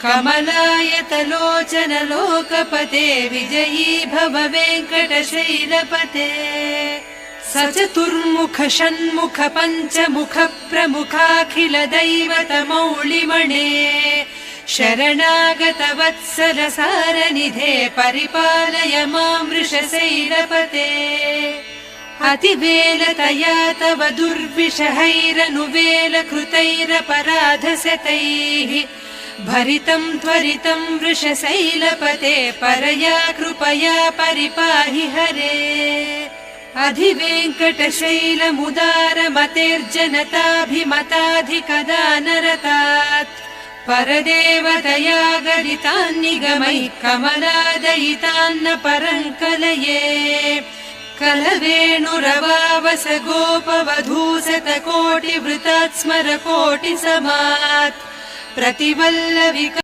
कमलायतलोचन लोकपते विजयी भव वेङ्कटशैलपते सचतुर्मुख षण्मुख पञ्चमुख प्रमुखाखिल दैवतमौलिमणे शरणागत वत्सल सारनिधे परिपालय मां वृषशैलपते अतिवेलतया तव दुर्विषहैरनुवेल कृतैरपराधशतैः भरितं त्वरितं वृषशैलपते परया कृपया परिपाहि हरे अधिवेङ्कटशैलमुदारमतेर्जनताभिमताधिकदानरतात् परदेवतया गदितान्निगमैः कमलादयितान्न परङ्कलये कलवेणुरवावस गोपवधूसतकोटिवृतात् स्मर कोटिसमात् प्रतिवल्लविक